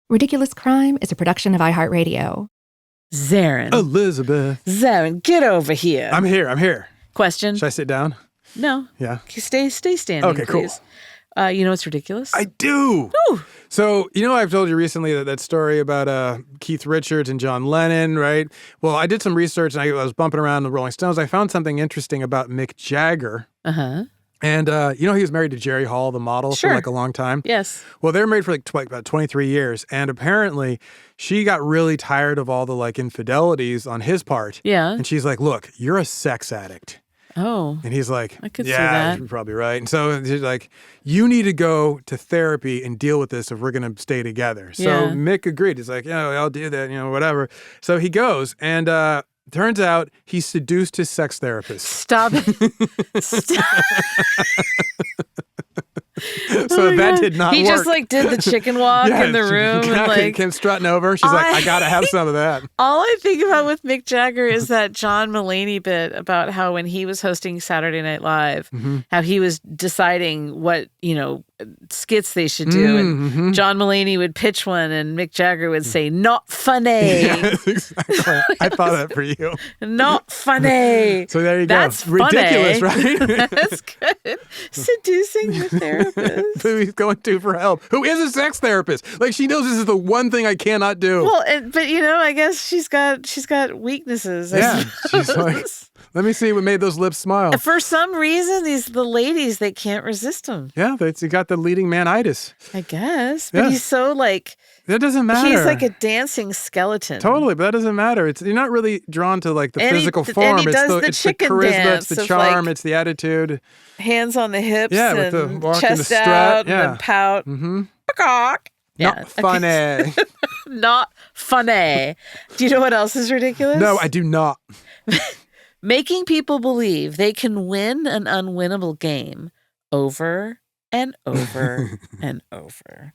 Ridiculous Crime is a production of iHeartRadio. Zaron. Elizabeth. Zaron, get over here. I'm here. Question? Should I sit down? No. Yeah. Stay standing, okay, please. Cool. You know what's ridiculous? I do. Ooh. So, I've told you recently that story about Keith Richards and John Lennon, right? Well, I did some research and I was bumping around the Rolling Stones. I found something interesting about Mick Jagger. Uh-huh. And, he was married to Jerry Hall, the model, Sure. for like a long time. Yes. Well, they were married for about 23 years. And apparently she got really tired of all the like infidelities on his part. Yeah. And she's like, look, you're a sex addict. Oh. And he's like, I could see yeah, that. you're probably right. And so she's like, you need to go to therapy and deal with this if we're going to stay together. So Yeah. Mick agreed. He's like, I'll do that, whatever. So he goes and turns out he seduced his sex therapist. Stop it. Stop. So that did not work. He just like did the chicken walk in the room and like came strutting over. She's like, I gotta have some of that. All I think about with Mick Jagger is that John Mulaney bit about how when he was hosting Saturday Night Live, how he was deciding what, skits they should do. And John Mulaney would pitch one and Mick Jagger would say, not funny. Yes, exactly. I thought that for you. Not funny. So there you That's go. Ridiculous, right? That's good. Seducing the therapist. Who he's going to for help. Who is a sex therapist? Like she knows this is the one thing I cannot do. Well, but I guess she's got weaknesses. Yeah. She's like, let me see what made those lips smile. For some reason, the ladies, they can't resist him. Yeah, he got the leading man-itis. I guess. But Yeah. he's so like... That doesn't matter. He's like a dancing skeleton. Totally, but that doesn't matter. You're not really drawn to like the physical form. And he does the it's the chicken charisma, dance it's the of, charm, like, it's the attitude. Hands on the hips Yeah, with the and walk and chest the strut. out Yeah. and pout. Mm-hmm. Yeah. Not funny. Not funny. Do you know what else is ridiculous? No, I do not. Making people believe they can win an unwinnable game over and over and over.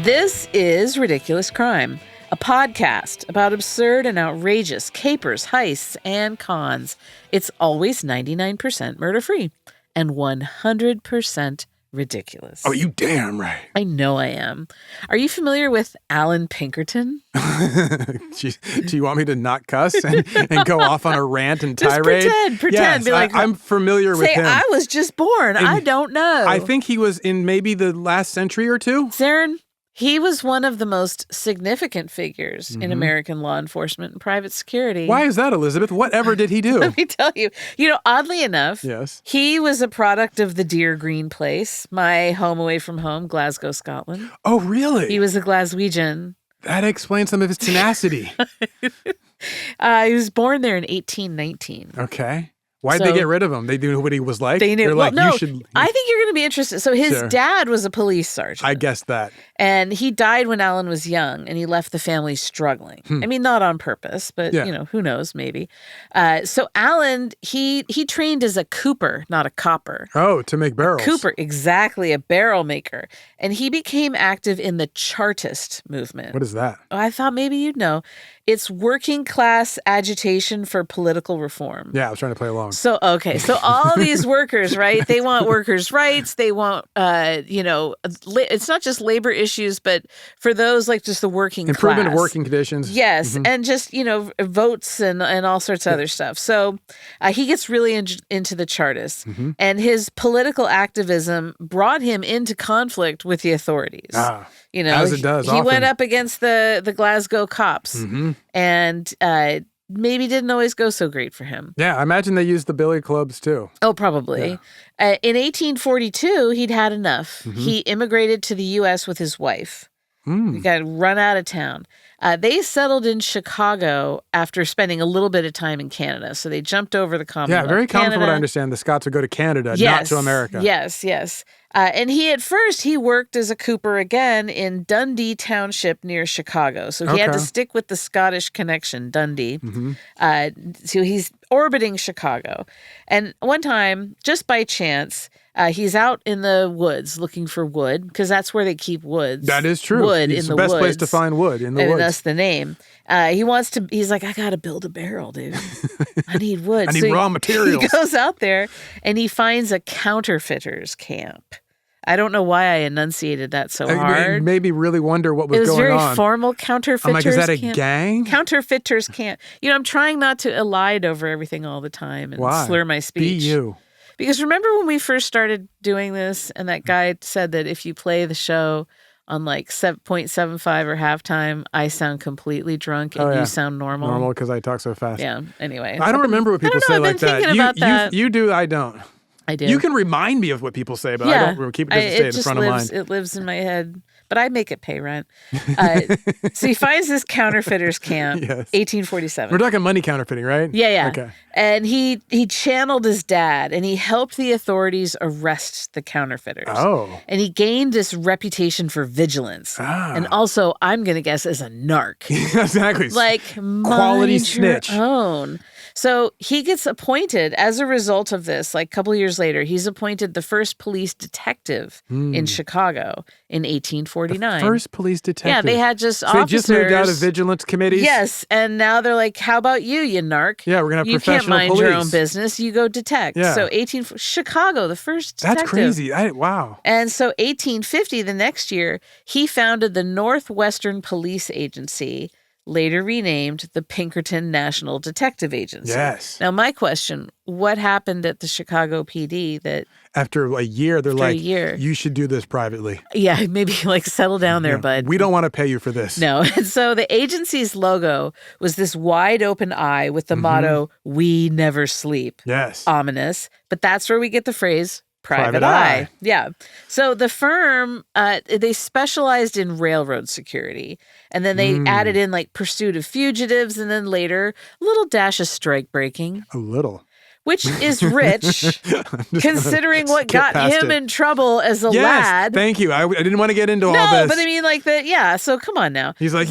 This is Ridiculous Crime, a podcast about absurd and outrageous capers, heists, and cons. It's always 99% murder-free and 100% ridiculous. Oh, you damn right. I know I am. Are you familiar with Alan Pinkerton? Do you want me to not cuss and go off on a rant and tirade? Just pretend. Yes, Be like, I'm familiar with him. Say, I was just born. I don't know. I think he was in maybe the last century or two. Zaron, he was one of the most significant figures in American law enforcement and private security. Why is that, Elizabeth? Whatever did he do? Let me tell you. Oddly enough, Yes. he was a product of the Dear Green place, my home away from home, Glasgow, Scotland. Oh, really? He was a Glaswegian. That explains some of his tenacity. He was born there in 1819. Okay. Why'd they get rid of him? They knew what he was like? They knew. They're like, no, you should... I think you're going to be interested. So his dad was a police sergeant. I guessed that. And he died when Alan was young, and he left the family struggling. I mean, not on purpose, but, who knows, maybe. So Alan, he trained as a cooper, not a copper. Oh, to make barrels. Cooper, exactly, a barrel maker. And he became active in the Chartist movement. What is that? I thought maybe you'd know. It's working class agitation for political reform. Yeah, I was trying to play along. So, okay. So all these workers, right? They want workers' rights. They want, it's not just labor issues, but for those like just the working Improvement class. of working conditions. Yes. And just, votes and all sorts of other stuff. So he gets really into the Chartists. And his political activism brought him into conflict with the authorities. As it does he often. went up against the Glasgow cops and maybe didn't always go so great for him. Yeah, I imagine they used the billy clubs too. Oh, probably. Yeah. In 1842, he'd had enough. He immigrated to the U.S. with his wife. He got run out of town. They settled in Chicago after spending a little bit of time in Canada. So they jumped over the Commonwealth. Yeah, very common from what I Canada. understand. The Scots would go to Canada, not to America. Yes. And at first he worked as a cooper again in Dundee Township near Chicago. So he had to stick with the Scottish connection, Dundee. So he's orbiting Chicago. And one time, just by chance, He's out in the woods looking for wood because that's where they keep woods. That is true. Wood it's in the the best woods. place to find wood in the woods. That's the name. He's like, I got to build a barrel, dude. I need wood. I need raw materials. He goes out there and he finds a counterfeiters camp. I don't know why I enunciated that so hard. It made me really wonder what was going on. It was very formal, counterfeiters camp. I'm like, is that a gang? Counterfeiters camp. I'm trying not to elide over everything all the time and slur my speech. Be you. Because remember when we first started doing this and that guy said that if you play the show on like 7.75 or halftime, I sound completely drunk and you sound normal. Normal because I talk so fast. Yeah, anyway. I don't remember what people say like that. You do, I don't. I do. You can remind me of what people say, but I don't keep it doesn't stay in front of mine. It lives in my head, but I make it pay rent. So he finds this counterfeiters camp, 1847. We're talking money counterfeiting, right? Yeah. Okay. And he channeled his dad, and he helped the authorities arrest the counterfeiters. Oh. And he gained this reputation for vigilance. And also, I'm going to guess, as a narc. Exactly. Like, quality snitch. Your own. So he gets appointed as a result of this, like a couple of years later, he's appointed the first police detective in Chicago in 1849. The first police detective? Yeah, they had just so officers. They just moved out of vigilance committees? Yes, and now they're like, how about you narc? Yeah, we're going to have professional police. You can't mind your own business, you go detect. Yeah. So Chicago, the first detective. That's crazy. Wow. And so 1850, the next year, he founded the Northwestern Police Agency, later renamed the Pinkerton National Detective Agency. Yes. Now, my question, what happened at the Chicago PD that... After a year, they're like, year. You should do this privately. Yeah, maybe like settle down there, bud. We don't want to pay you for this. No. And so the agency's logo was this wide open eye with the motto, "We never sleep." Yes. Ominous. But that's where we get the phrase, Private eye. Yeah. So the firm, they specialized in railroad security. And then they added in like pursuit of fugitives. And then later, a little dash of strike breaking. A little. Which is rich, considering what got him in trouble as a lad. Thank you. I didn't want to get into all this. No, but I mean, like so come on now. He's like,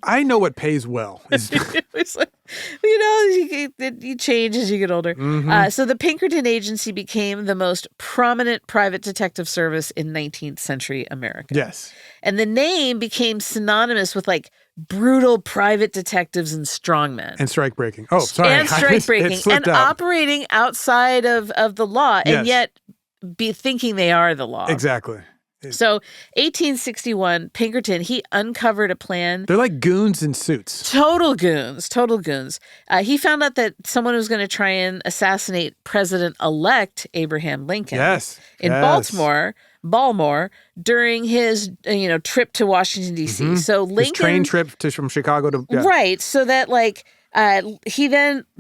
I know what pays well. It's like, you change as you get older. So the Pinkerton Agency became the most prominent private detective service in 19th century America. Yes. And the name became synonymous with like brutal private detectives and strongmen. And strike breaking. Oh, sorry. And strike breaking. And operating outside of the law and yet be thinking they are the law. Exactly. So 1861, Pinkerton, he uncovered a plan. They're like goons in suits. Total goons. He found out that someone was going to try and assassinate President-elect Abraham Lincoln. In Baltimore, during his trip to Washington, D.C. So Lincoln... His train trip from Chicago to... Yeah. Right. So that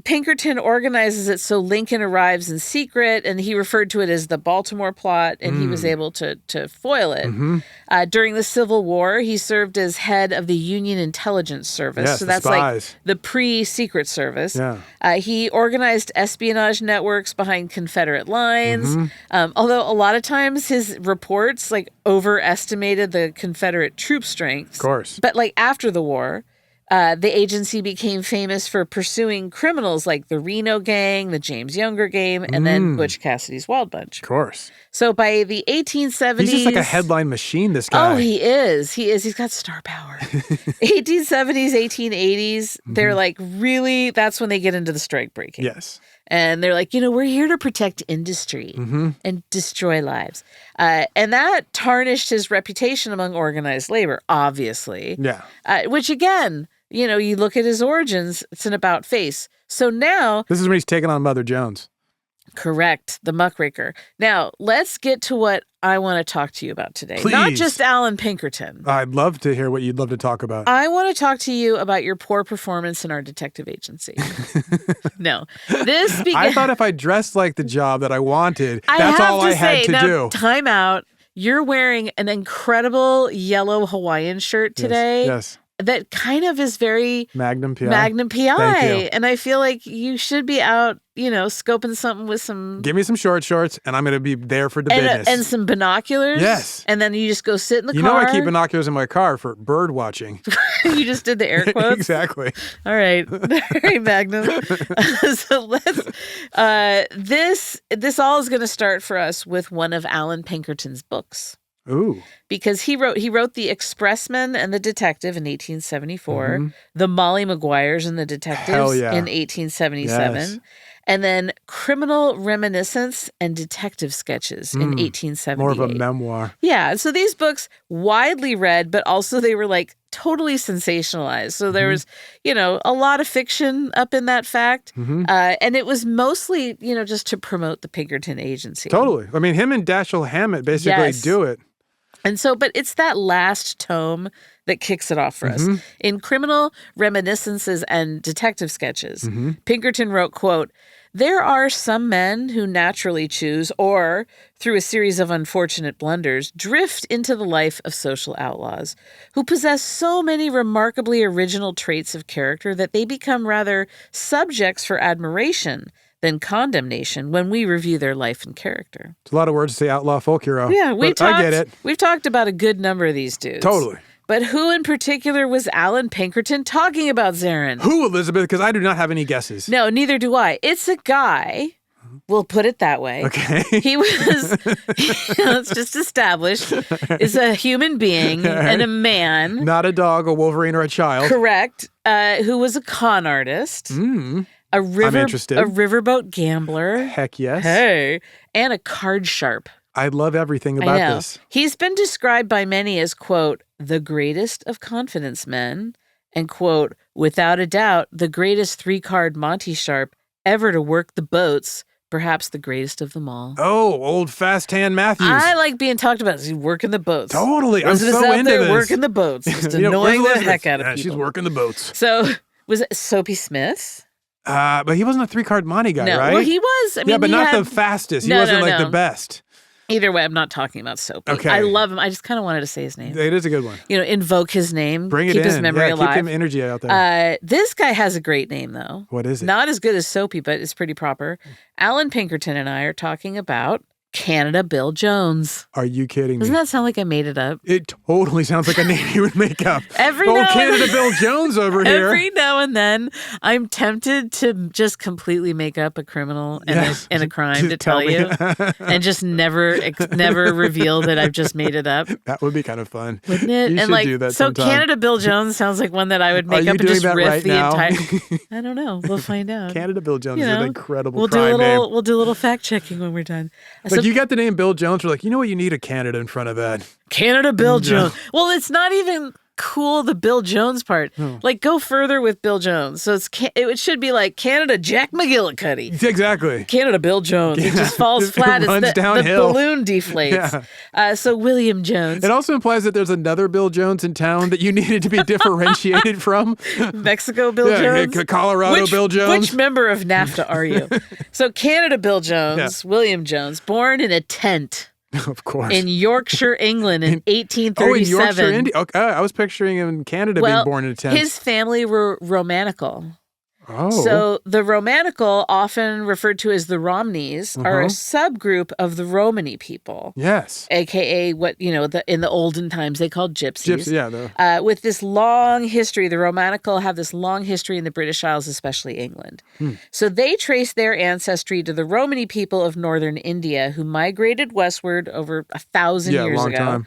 Pinkerton organizes it so Lincoln arrives in secret, and he referred to it as the Baltimore plot, and he was able to foil it. During the Civil War, he served as head of the Union Intelligence Service. Yes, so that's spies. like the pre-Secret Service. Yeah. He organized espionage networks behind Confederate lines, although a lot of times his reports overestimated the Confederate troop strength. Of course. But after the war... the agency became famous for pursuing criminals like the Reno Gang, the James Younger Gang, and then Butch Cassidy's Wild Bunch. Of course. So by the 1870s... He's just like a headline machine, this guy. Oh, he is. He's got star power. 1870s, 1880s, they're really... That's when they get into the strike breaking. Yes. And they're like, we're here to protect industry and destroy lives. And that tarnished his reputation among organized labor, obviously. Yeah. Which, again... you look at his origins, it's an about face. So now... This is when he's taking on Mother Jones. Correct. The muckraker. Now, let's get to what I want to talk to you about today. Please. Not just Alan Pinkerton. I'd love to hear what you'd love to talk about. I want to talk to you about your poor performance in our detective agency. No. I thought if I dressed like the job that I wanted, that's all I had to do. Time out. You're wearing an incredible yellow Hawaiian shirt today. Yes. That kind of is very Magnum PI. Thank you. And I feel like you should be out, scoping something with some... Give me some shorts, and I'm going to be there for the business. And some binoculars. Yes. And then you just go sit in the car. I keep binoculars in my car for bird watching. You just did the air quotes? Exactly. All right. All right, Magnum. So this all is going to start for us with one of Alan Pinkerton's books. Ooh. Because he wrote The Expressman and the Detective in 1874, The Molly Maguires and the Detectives in 1877, Yes. and then Criminal Reminiscence and Detective Sketches in 1878. More of a memoir. Yeah. So these books widely read, but also they were like totally sensationalized. So there was, a lot of fiction up in that fact. And it was mostly, just to promote the Pinkerton agency. Totally. I mean, him and Dashiell Hammett basically do it. And so, but it's that last tome that kicks it off for us. In Criminal Reminiscences and Detective Sketches, Pinkerton wrote, quote, "There are some men who naturally choose or, through a series of unfortunate blunders, drift into the life of social outlaws, who possess so many remarkably original traits of character that they become rather subjects for admiration than condemnation when we review their life and character." It's a lot of words to say outlaw folk hero. Yeah, I get it. We've talked about a good number of these dudes. Totally. But who in particular was Alan Pinkerton talking about, Zaron? Who, Elizabeth? Because I do not have any guesses. No, neither do I. It's a guy. We'll put it that way. Okay. He was, it's just established, is a human being and a man. Not a dog, a Wolverine, or a child. Correct. Who was a con artist. I'm interested. A riverboat gambler. Heck yes. Hey. And a card sharp. I love everything about this. He's been described by many as, quote, the greatest of confidence men, and, quote, without a doubt, the greatest 3-card Monte sharp ever to work the boats, perhaps the greatest of them all. Oh, old fast hand Matthews. I like being talked about. He's working the boats. Totally. I'm Elizabeth's so out into there this. working the boats, just annoying the heck out of people. She's working the boats. So, was it Soapy Smith? But he wasn't a 3-card Monte guy, right? Well, he was. I mean, but not the fastest. He wasn't the best. Either way, I'm not talking about Soapy. Okay. I love him. I just kind of wanted to say his name. It is a good one. Invoke his name. Bring it keep in. His memory alive. Keep him energy out there. This guy has a great name, though. What is it? Not as good as Soapy, but it's pretty proper. Alan Pinkerton and I are talking about Canada Bill Jones. Are you kidding me? Doesn't that sound like I made it up? It totally sounds like a name you would make up. Canada Bill Jones over here. Every now and then, I'm tempted to just completely make up a criminal and a crime to tell you, and just never reveal that I've just made it up. That would be kind of fun, wouldn't it? You should do that sometime. Canada Bill Jones sounds like one that I would make up and just riff the entire. I don't know. We'll find out. Canada Bill Jones is an incredible crime name. We'll do a little fact checking when we're done. Like you got the name Bill Jones, we're like, you know what? You need a Canada in front of that. Canada Bill Jones. Well, it's not even cool, the Bill Jones part. Like, go further with Bill Jones. So it should be like Canada Jack McGillicuddy. Exactly. Canada Bill Jones. It just falls flat. Runs The downhill. balloon deflates. So William Jones. It also implies that there's another Bill Jones in town that you needed to be differentiated from. Mexico Bill Jones. Colorado Bill Jones. Which member of NAFTA are you? So Canada Bill Jones, William Jones, born in a tent. Of course. In Yorkshire, England in 1837. Oh, in Yorkshire, India. Okay, I was picturing him in Canada being born in a tent. His family were Romanical. Oh. So the Romanical, often referred to as the Romneys, are a subgroup of the Romany people. Yes. AKA what, in the olden times they called gypsies. With this long history, the Romanical have this long history in the British Isles, especially England. So they trace their ancestry to the Romany people of northern India who migrated westward over 1,000 years long ago. Time.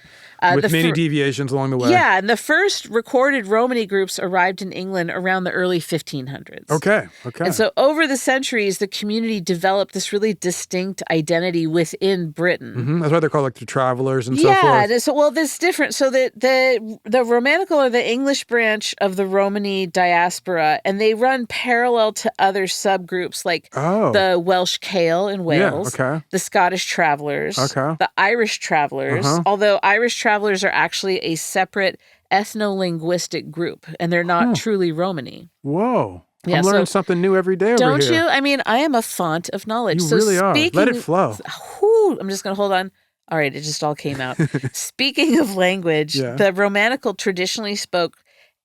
With many deviations along the way. Yeah, and the first recorded Romany groups arrived in England around the early 1500s. Okay. And so over the centuries, the community developed this really distinct identity within Britain. That's why they're called like the travelers and so forth. Yeah, so this is different. So the Romanical are the English branch of the Romany diaspora, and they run parallel to other subgroups like the Welsh Cale in Wales, the Scottish Travellers, the Irish Travellers, although Irish Travellers are actually a separate ethno-linguistic group, and they're not truly Romany. Whoa. I'm learning something new every day over here. Don't you? I mean, I am a font of knowledge. You really are. Let it flow. I'm just going to hold on. All right, it just all came out. Speaking of language, the Romanical traditionally spoke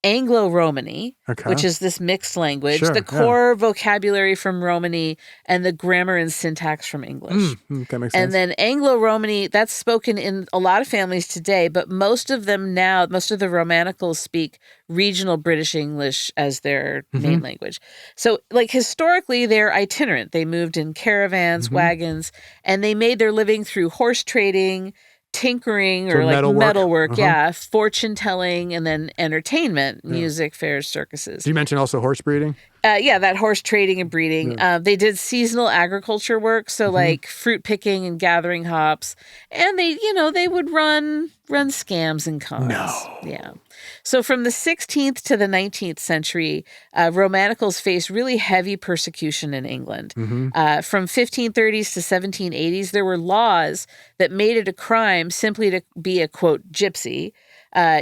Anglo-Romany, which is this mixed language, the core vocabulary from Romany, and the grammar and syntax from English. That makes sense. And then Anglo-Romany, that's spoken in a lot of families today, but most of them now, most of the Romanicals speak regional British English as their main language. So, like, historically, they're itinerant. They moved in caravans, wagons, and they made their living through horse trading, tinkering, or like metalwork, fortune telling, and then entertainment, music, fairs, circuses. Did you mention also horse breeding? That horse trading and breeding. They did seasonal agriculture work, so like fruit picking and gathering hops, and they would run scams and cons. Yeah. So from the 16th to the 19th century, Romanicals faced really heavy persecution in England. From 1530s to 1780s, there were laws that made it a crime simply to be a, quote, gypsy.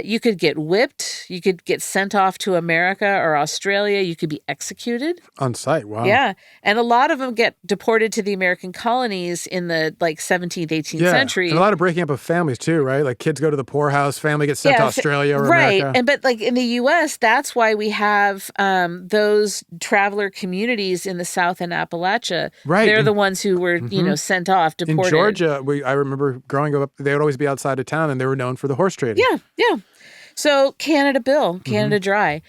You could get whipped. You could get sent off to America or Australia. You could be executed. On sight, wow. Yeah. And a lot of them get deported to the American colonies in the 17th, 18th century. And a lot of breaking up of families too, right? Like kids go to the poorhouse, family gets sent to Australia or America. Right. But like in the U.S., that's why we have those traveler communities in the South and Appalachia. Right. They're the ones who were, sent off, deported. In Georgia, I remember growing up, they would always be outside of town and they were known for the horse trading. Yeah. So Canada Bill, Canada Dry.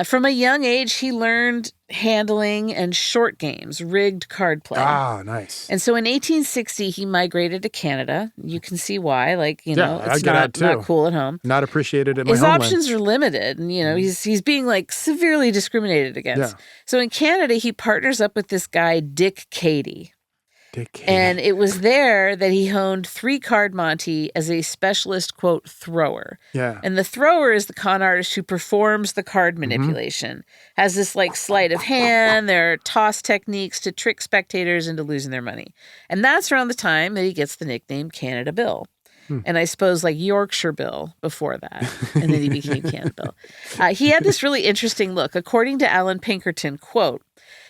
From a young age, he learned handling and short games, rigged card play. Ah, nice. And so in 1860, he migrated to Canada. You can see why. It's not cool at home. Not appreciated at my His homeland. options are limited, and he's being severely discriminated against. Yeah. So in Canada, he partners up with this guy Dick Cady. And it was there that he honed 3-card monte as a specialist, quote, thrower. Yeah. And the thrower is the con artist who performs the card manipulation. Has this sleight of hand, there are toss techniques to trick spectators into losing their money. And that's around the time that he gets the nickname Canada Bill. And I suppose Yorkshire Bill before that. And then he became Canada Bill. He had this really interesting look. According to Alan Pinkerton, quote,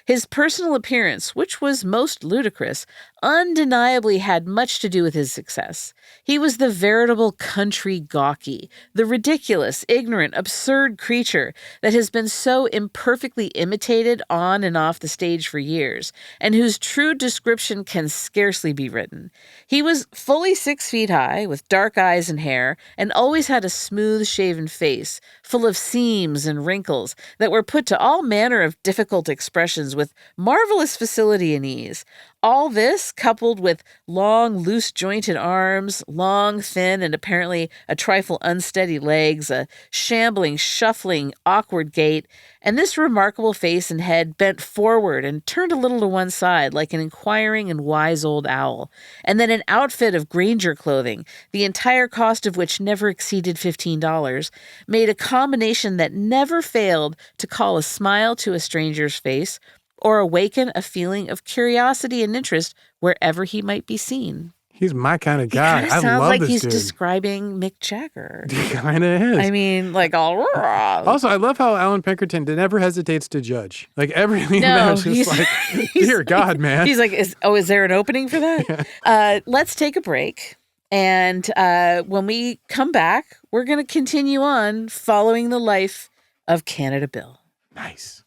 his personal appearance, which was most ludicrous, undeniably had much to do with his success. He was the veritable country gawky, the ridiculous, ignorant, absurd creature that has been so imperfectly imitated on and off the stage for years, and whose true description can scarcely be written. He was fully 6 feet high, with dark eyes and hair, and always had a smooth-shaven face, full of seams and wrinkles that were put to all manner of difficult expressions with marvelous facility and ease. All this, coupled with long, loose-jointed arms, long, thin, and apparently a trifle unsteady legs, a shambling, shuffling, awkward gait, and this remarkable face and head bent forward and turned a little to one side like an inquiring and wise old owl, and then an outfit of Granger clothing, the entire cost of which never exceeded $15, made a combination that never failed to call a smile to a stranger's face or awaken a feeling of curiosity and interest wherever he might be seen. He's my kind of guy. He sounds love like this he's dude. describing Mick Jagger. He kind of is. I mean, all raw. Also, I love how Alan Pinkerton never hesitates to judge. Everything there's just dear God, man. He's like, is there an opening for that? Yeah. Let's take a break. And when we come back, we're going to continue on following the life of Canada Bill. Nice.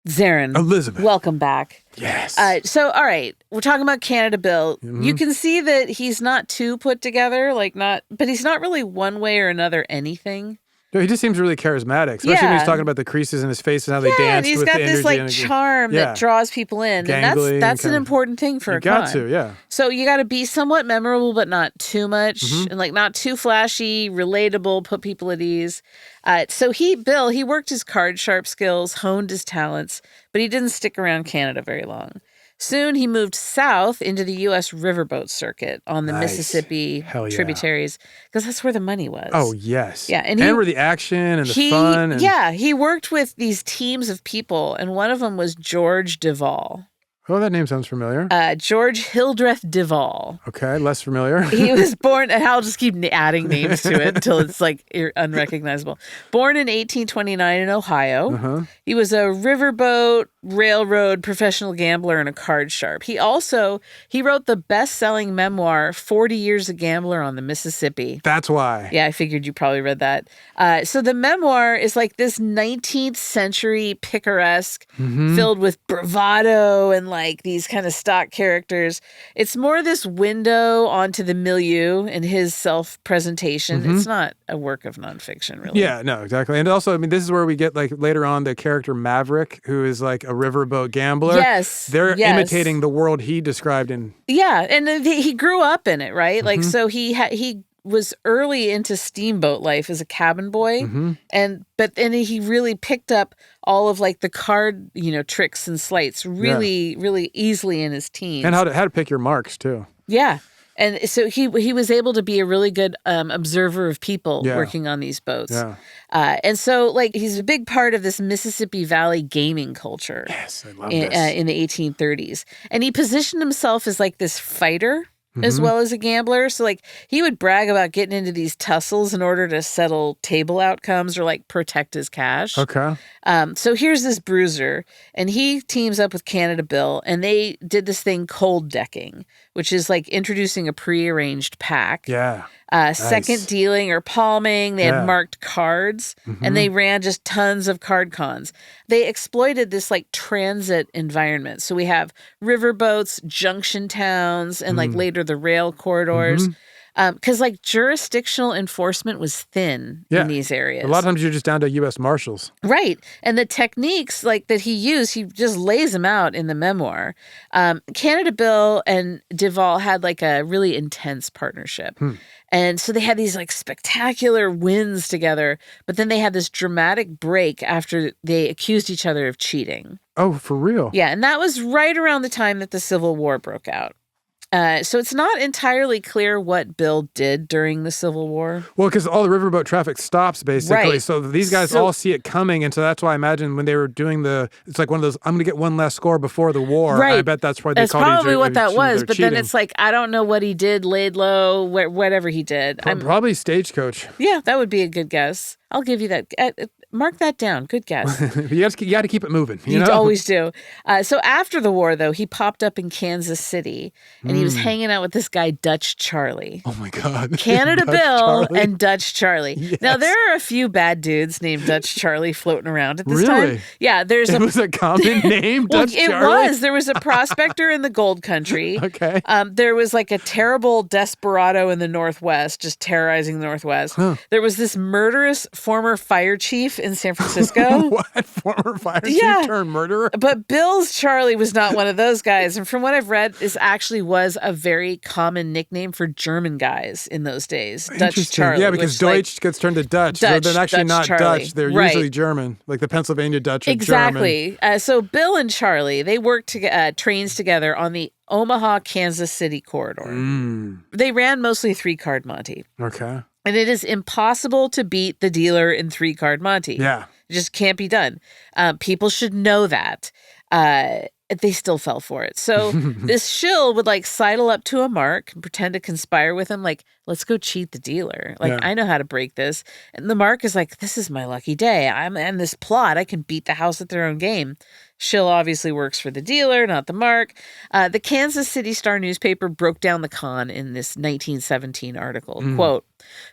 Zaron. Elizabeth. Welcome back. Yes. So, all right, we're talking about Canada Bill. You can see that he's not too put together, but he's not really one way or another anything. No, he just seems really charismatic, especially when he's talking about the creases in his face and how they dance with the energy. And he's got this charm that draws people in. Gangly, and that's an important thing for a con. You got to, yeah. So you got to be somewhat memorable, but not too much, and not too flashy, relatable, put people at ease. So Bill worked his card sharp skills, honed his talents, but he didn't stick around Canada very long. Soon he moved south into the U.S. riverboat circuit on the Mississippi tributaries, because that's where the money was. Oh, yes. Yeah, and where the action and the fun. He worked with these teams of people, and one of them was George Duval. Oh, that name sounds familiar. George Hildreth Duvall. Okay, less familiar. He was born, and I'll just keep adding names to it until it's like unrecognizable. Born in 1829 in Ohio. He was a riverboat, railroad, professional gambler, and a card sharp. He wrote the best-selling memoir, 40 Years a Gambler on the Mississippi. That's why. Yeah, I figured you probably read that. So the memoir is like this 19th century picaresque, filled with bravado and like these kind of stock characters. It's more this window onto the milieu and his self-presentation. It's not a work of nonfiction, really. Yeah, no, exactly. And also, I mean, this is where we get like later on the character Maverick, who is like a riverboat gambler. Yes. They're imitating the world he described in. Yeah, and he grew up in it, right? Like, so he was early into steamboat life as a cabin boy, but then he really picked up all of like the card, tricks and sleights really easily in his teens. And how to pick your marks too. Yeah. And so he was able to be a really good observer of people working on these boats. Yeah. And so like he's a big part of this Mississippi Valley gaming culture. Yes, I love this. In the 1830s. And he positioned himself as like this fighter as well as a gambler. So like he would brag about getting into these tussles in order to settle table outcomes or like protect his cash. Okay. So here's this bruiser, and he teams up with Canada Bill, and they did this thing cold decking, which is like introducing a prearranged pack. Yeah. Second dealing or palming. They had marked cards, and they ran just tons of card cons. They exploited this like transit environment. So we have riverboats, junction towns, and like later the rail corridors. Because like jurisdictional enforcement was thin in these areas. A lot of times you're just down to U.S. Marshals. Right. And the techniques like that he used, he just lays them out in the memoir. Canada Bill and Duvall had like a really intense partnership. And so they had these like spectacular wins together, but then they had this dramatic break after they accused each other of cheating. Oh, for real? Yeah. And that was right around the time that the Civil War broke out. So it's not entirely clear what Bill did during the Civil War. Well, because all the riverboat traffic stops, basically. Right. So these guys all see it coming, and so that's why I imagine when they were doing it's like one of those, I'm going to get one last score before the war. Right. I bet that's why they called it. That's probably what that was, but cheating. then it's like, I don't know what he did, laid low, whatever he did. Probably Stagecoach. Yeah, that would be a good guess. I'll give you that. Mark that down. Good guess. You got to keep it moving. You know? Always do. So after the war, though, he popped up in Kansas City, and he was hanging out with this guy, Dutch Charlie. Oh, my God. Canada Dutch Bill Charlie. and Dutch Charlie. Yes. Now, there are a few bad dudes named Dutch Charlie floating around at this Really? time. Yeah, It was a common name, well, Dutch Charlie? It was. There was a prospector in the gold country. Okay. There was like a terrible desperado in the Northwest, just terrorizing the Northwest. Huh. There was this murderous former fire chief in San Francisco. What? Former fire chief turned murderer? But Bill's Charlie was not one of those guys. And from what I've read, this actually was a very common nickname for German guys in those days. Dutch Charlie. Yeah, because Deutsch gets turned to Dutch. So they're actually not Dutch. They're usually German, like the Pennsylvania Dutch are German. Exactly. So Bill and Charlie, they worked trains together on the Omaha-Kansas City corridor. They ran mostly 3-card monte. Okay. And it is impossible to beat the dealer in 3-card monte. Yeah. It just can't be done. People should know that. They still fell for it. So this shill would like sidle up to a mark and pretend to conspire with him. Like, let's go cheat the dealer. Like, I know how to break this. And the mark is like, this is my lucky day. I'm in this plot. I can beat the house at their own game. Shill obviously works for the dealer, not the mark. The Kansas City Star newspaper broke down the con in this 1917 article. Quote,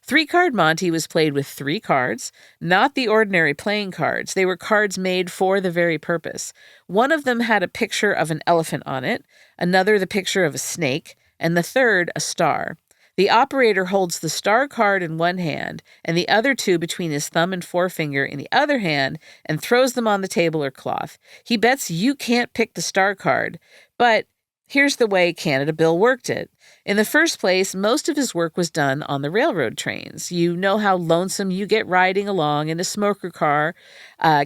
3-card monte was played with 3 cards, not the ordinary playing cards. They were cards made for the very purpose. One of them had a picture of an elephant on it, another the picture of a snake, and the third a star. The operator holds the star card in one hand and the other 2 between his thumb and forefinger in the other hand and throws them on the table or cloth. He bets you can't pick the star card, but here's the way Canada Bill worked it. In the first place, most of his work was done on the railroad trains. You know how lonesome you get riding along in a smoker car.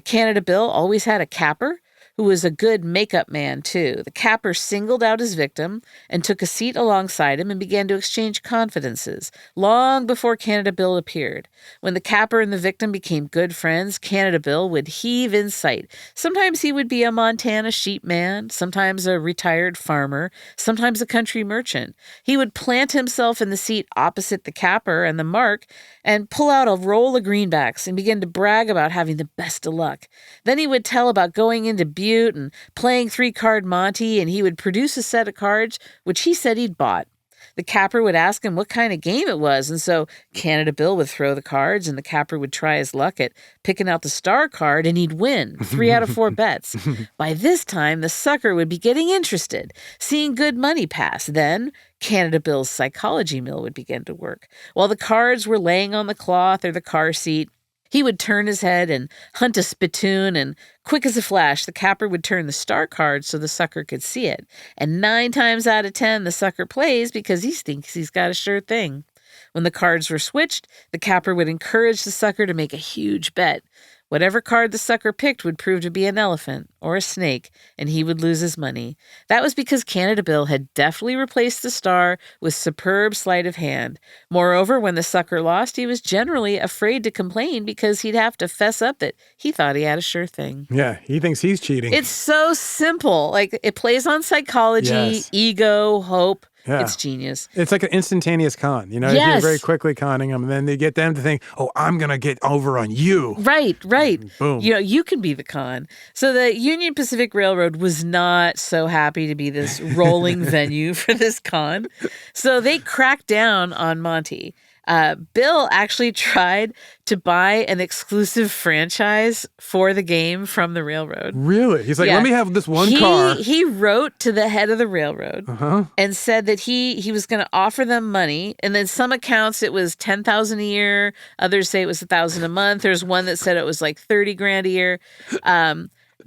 Canada Bill always had a capper who was a good makeup man, too. The capper singled out his victim and took a seat alongside him and began to exchange confidences, long before Canada Bill appeared. When the capper and the victim became good friends, Canada Bill would heave in sight. Sometimes he would be a Montana sheep man, sometimes a retired farmer, sometimes a country merchant. He would plant himself in the seat opposite the capper and the mark and pull out a roll of greenbacks and begin to brag about having the best of luck. Then he would tell about going into Butte and playing 3-card monte, and he would produce a set of cards, which he said he'd bought. The capper would ask him what kind of game it was, and so Canada Bill would throw the cards, and the capper would try his luck at picking out the star card, and he'd win 3 out of 4 bets. By this time, the sucker would be getting interested, seeing good money pass. Then Canada Bill's psychology mill would begin to work. While the cards were laying on the cloth or the car seat, he would turn his head and hunt a spittoon, and quick as a flash, the capper would turn the star card so the sucker could see it. And 9 times out of 10, the sucker plays because he thinks he's got a sure thing. When the cards were switched, the capper would encourage the sucker to make a huge bet. Whatever card the sucker picked would prove to be an elephant or a snake, and he would lose his money. That was because Canada Bill had deftly replaced the star with superb sleight of hand. Moreover, when the sucker lost, he was generally afraid to complain because he'd have to fess up that he thought he had a sure thing. Yeah, he thinks he's cheating. It's so simple. Like, it plays on psychology, ego, hope. Yeah. It's genius. It's like an instantaneous con. You know, Yes. you're very quickly conning them, and then they get them to think, oh, I'm going to get over on you. Right. Boom. You know, you can be the con. So the Union Pacific Railroad was not so happy to be this rolling venue for this con. So they cracked down on Monte. Bill actually tried to buy an exclusive franchise for the game from the railroad. Really? He's like, Yeah. let me have this one car. He wrote to the head of the railroad and said that he was going to offer them money. And then some accounts it was $10,000 a year. Others say it was $1,000 a month. There's one that said it was like $30,000 a year.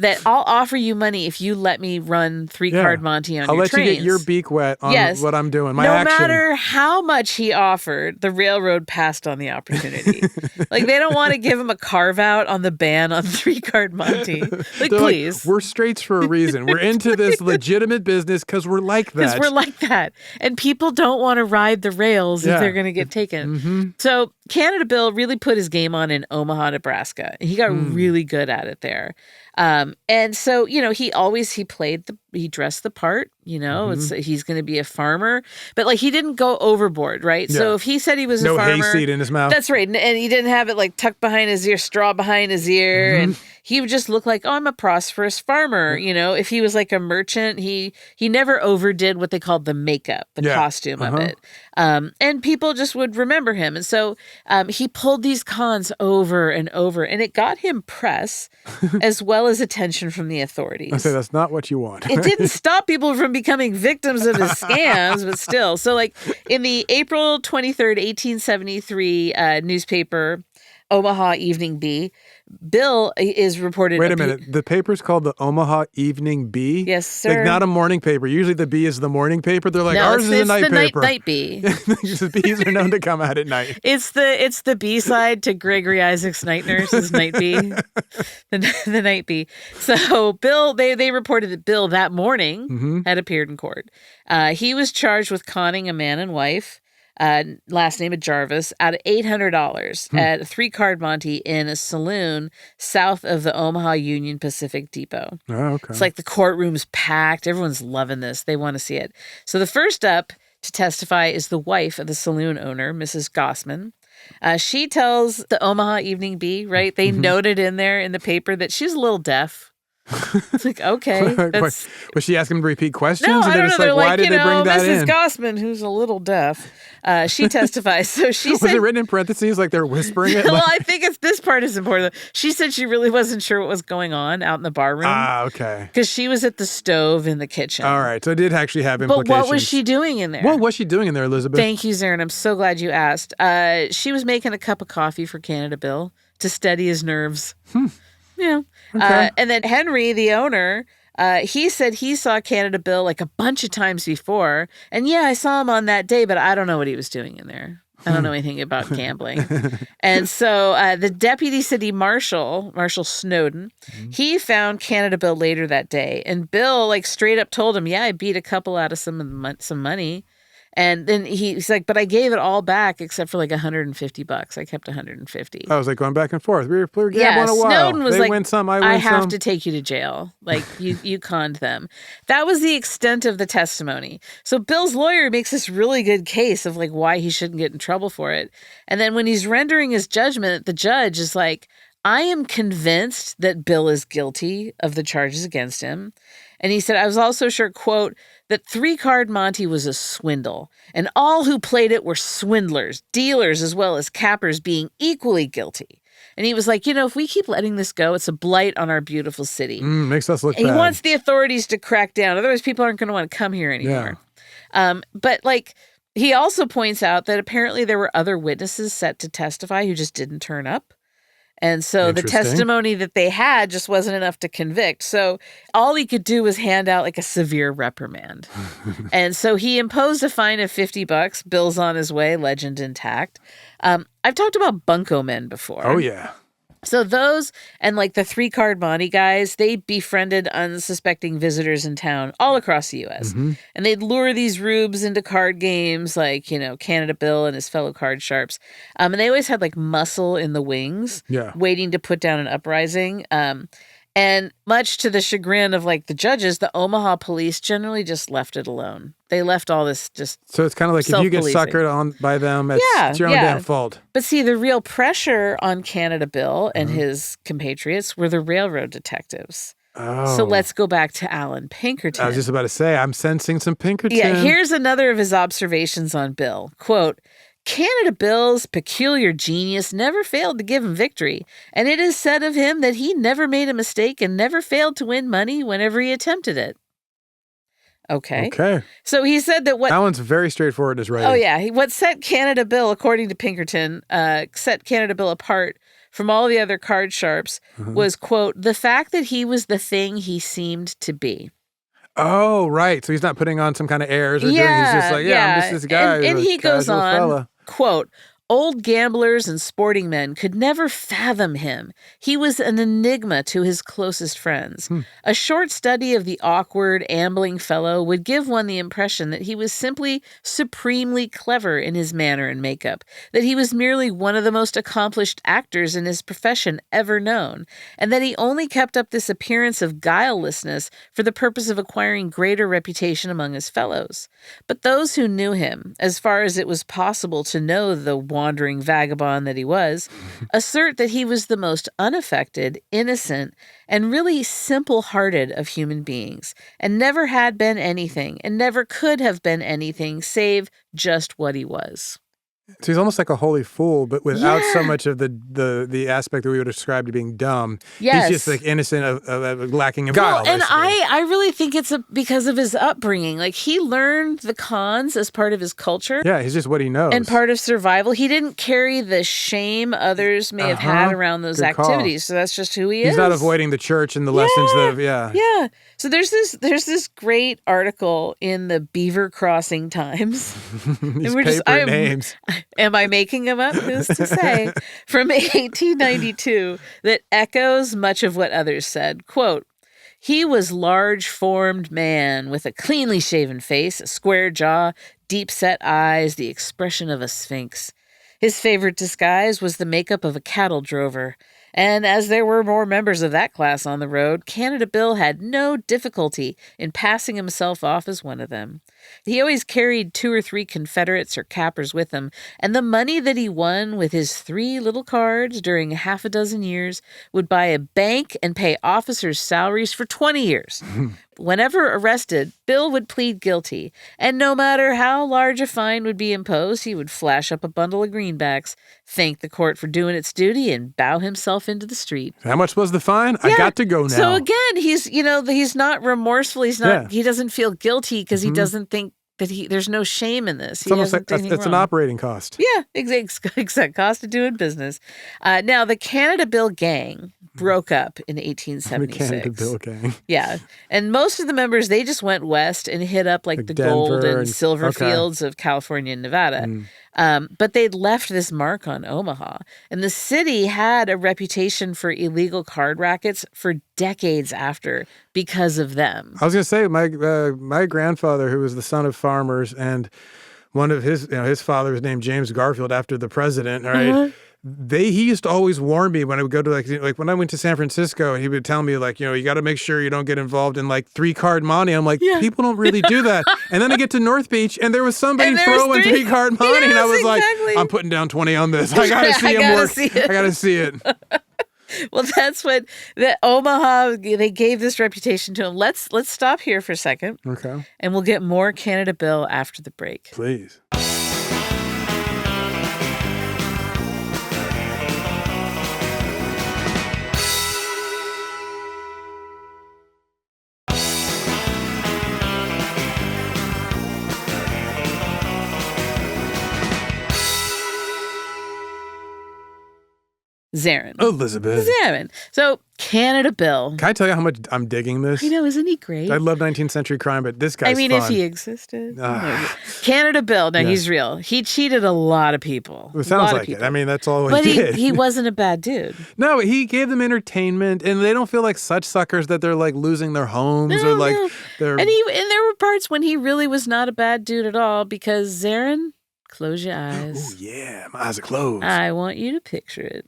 That I'll offer you money if you let me run 3-card monte on I'll your let trains. you get your beak wet on what I'm doing, my action. No matter how much he offered, the railroad passed on the opportunity. Like, they don't want to give him a carve-out on the ban on 3-card monte. Like, please. We're straights for a reason. We're into this legitimate business because we're like that. Because we're like that. And people don't want to ride the rails if they're going to get taken. So Canada Bill really put his game on in Omaha, Nebraska. He got really good at it there. And so, you know, he dressed the part, you know, he's going to be a farmer, but like, he didn't go overboard, right? Yeah. So if he said he was a farmer. No hayseed in his mouth. That's right. And he didn't have it like tucked behind his ear, straw behind his ear. And he would just look like, oh, I'm a prosperous farmer. You know, if he was like a merchant, he never overdid what they called the makeup, the costume of it. And people just would remember him. And so he pulled these cons over and over, and it got him press as well as attention from the authorities. I say that's not what you want. It didn't stop people from becoming victims of his scams, but still. So like in the April 23rd, 1873 newspaper, Omaha Evening Bee, Bill is reported. Wait a minute. The paper's called the Omaha Evening Bee? Yes, sir. Like, not a morning paper. Usually the Bee is the morning paper. They're like, no, ours is a night paper. Night Bee. The bees are known to come out at night. It's the B-side to Gregory Isaacs' Night Nurse is Night Bee. the Night Bee. So Bill, they reported that Bill that morning had appeared in court. He was charged with conning a man and wife. Last name of Jarvis, out of $800 at a 3-card monte in a saloon south of the Omaha Union Pacific Depot. Oh, okay. It's like the courtroom's packed. Everyone's loving this. They want to see it. So the first up to testify is the wife of the saloon owner, Mrs. Gossman. She tells the Omaha Evening Bee, right? They noted in there in the paper that she's a little deaf. It's like, okay. Was she asking him to repeat questions? No, I don't know. They're why like, did they bring that Mrs. in? Gossman, who's a little deaf, she testifies. So she Was said, it written in parentheses like they're whispering it? well, I think this part is important. She said she really wasn't sure what was going on out in the bar room. Ah, okay. Because she was at the stove in the kitchen. All right. So it did actually have implications. But what was she doing in there? What was she doing in there, Elizabeth? Thank you, Zaron. I'm so glad you asked. She was making a cup of coffee for Canada Bill to steady his nerves. Yeah. Okay. And then Henry, the owner, he said he saw Canada Bill like a bunch of times before. And yeah, I saw him on that day, but I don't know what he was doing in there. I don't know anything about gambling. And so the deputy city Marshal Snowden, he found Canada Bill later that day. And Bill straight up told him, yeah, I beat a couple out of some money. And then he's like, but I gave it all back except for $150. I kept $150. I was going back and forth. We were gambling a while. Snowden was they win some, I win some. I have to take you to jail. You conned them. That was the extent of the testimony. So Bill's lawyer makes this really good case of why he shouldn't get in trouble for it. And then when he's rendering his judgment, the judge is like, I am convinced that Bill is guilty of the charges against him. And he said, I was also sure, quote, that 3-card Monte was a swindle, and all who played it were swindlers, dealers, as well as cappers being equally guilty. And he was like, if we keep letting this go, it's a blight on our beautiful city. Makes us look bad. He wants the authorities to crack down. Otherwise, people aren't going to want to come here anymore. Yeah. But he also points out that apparently there were other witnesses set to testify who just didn't turn up. And so the testimony that they had just wasn't enough to convict. So all he could do was hand out a severe reprimand. And so he imposed a fine of $50. Bill's on his way, legend intact. I've talked about bunco men before. Oh, yeah. So those and the 3-card Monte guys, they befriended unsuspecting visitors in town all across the U.S. And they'd lure these rubes into card games Canada Bill and his fellow card sharps. And they always had muscle in the wings, waiting to put down an uprising. And much to the chagrin of the judges, the Omaha police generally just left it alone. They left all this just So it's kind of if you get suckered on by them, it's your own damn fault. But see, the real pressure on Canada Bill and his compatriots were the railroad detectives. Oh. So let's go back to Alan Pinkerton. I was just about to say, I'm sensing some Pinkerton. Yeah, here's another of his observations on Bill. Quote, Canada Bill's peculiar genius never failed to give him victory, and it is said of him that he never made a mistake and never failed to win money whenever he attempted it. Okay. So he said that what... Alan's very straightforward in his writing. Oh, yeah. What set Canada Bill, according to Pinkerton, set Canada Bill apart from all the other card sharps was, quote, the fact that he was the thing he seemed to be. Oh, right. So he's not putting on some kind of airs or doing, he's just I'm just this guy. And he goes on, fella. Quote, old gamblers and sporting men could never fathom him. He was an enigma to his closest friends. A short study of the awkward, ambling fellow would give one the impression that he was simply supremely clever in his manner and makeup, that he was merely one of the most accomplished actors in his profession ever known, and that he only kept up this appearance of guilelessness for the purpose of acquiring greater reputation among his fellows. But those who knew him, as far as it was possible to know the wandering vagabond that he was, assert that he was the most unaffected, innocent, and really simple-hearted of human beings, and never had been anything, and never could have been anything save just what he was. So he's almost like a holy fool, but without so much of the aspect that we would describe to being dumb. Yes. He's just innocent of lacking in guile. And I really think it's because of his upbringing. He learned the cons as part of his culture. Yeah, he's just what he knows. And part of survival. He didn't carry the shame others may have had around those activities. So that's just who he is. He's not avoiding the church and the lessons of, Yeah. So there's this great article in the Beaver Crossing Times. These paper names. Am I making them up? Who's to say? From 1892 that echoes much of what others said. Quote, he was large-formed man with a cleanly shaven face, a square jaw, deep-set eyes, the expression of a sphinx. His favorite disguise was the makeup of a cattle drover. And as there were more members of that class on the road, Canada Bill had no difficulty in passing himself off as one of them. He always carried 2 or 3 Confederates or cappers with him, and the money that he won with his 3 little cards during half a dozen years would buy a bank and pay officers' salaries for 20 years. Whenever arrested, Bill would plead guilty, and no matter how large a fine would be imposed, he would flash up a bundle of greenbacks, thank the court for doing its duty, and bow himself into the street. How much was the fine? Yeah. I got to go now. So again, he's not remorseful. He doesn't feel guilty because he doesn't think that there's no shame in this. It's almost like it's an operating cost. Yeah, exact cost of doing business. Now, the Canada Bill gang broke up in 1876. The Canada Bill gang. Yeah. And most of the members, they just went west and hit up the gold and silver fields of California and Nevada. But they'd left this mark on Omaha. And the city had a reputation for illegal card rackets for decades after because of them. I was going to say, my grandfather, who was the son of farmers, and one of his father was named James Garfield after the president, right? Uh-huh. He used to always warn me when I would go to like when I went to San Francisco, and he would tell me like, you got to make sure you don't get involved in like 3-card monte. I'm like, people don't really do that. And then I get to North Beach, and there was somebody throwing 3-card monte, and I was like, I'm putting down 20 on this. I got to see him work. I got to see it. Well, that's what the Omaha, they gave this reputation to him. Let's stop here for a second. Okay. And we'll get more Canada Bill after the break. Please. Zaron. Elizabeth. Zaron. So, Canada Bill. Can I tell you how much I'm digging this? I know, isn't he great? I love 19th century crime, but this guy's fun. if he existed. Canada Bill. Now, he's real. He cheated a lot of people. It sounds like it. I mean, that's all he did. But he wasn't a bad dude. No, he gave them entertainment, and they don't feel like such suckers that they're like losing their homes or like they're... And there were parts when he really was not a bad dude at all because Zaron, close your eyes. Oh, yeah. My eyes are closed. I want you to picture it.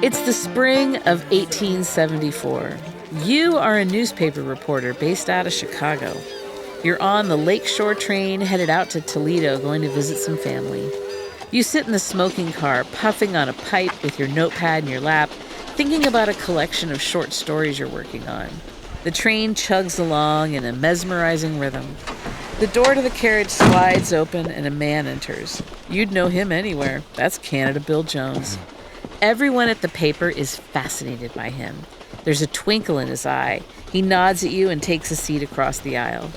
It's the spring of 1874. You are a newspaper reporter based out of Chicago. You're on the Lakeshore train headed out to Toledo going to visit some family. You sit in the smoking car, puffing on a pipe with your notepad in your lap, thinking about a collection of short stories you're working on. The train chugs along in a mesmerizing rhythm. The door to the carriage slides open and a man enters. You'd know him anywhere. That's Canada Bill Jones. Everyone at the paper is fascinated by him. There's a twinkle in his eye. He nods at you and takes a seat across the aisle.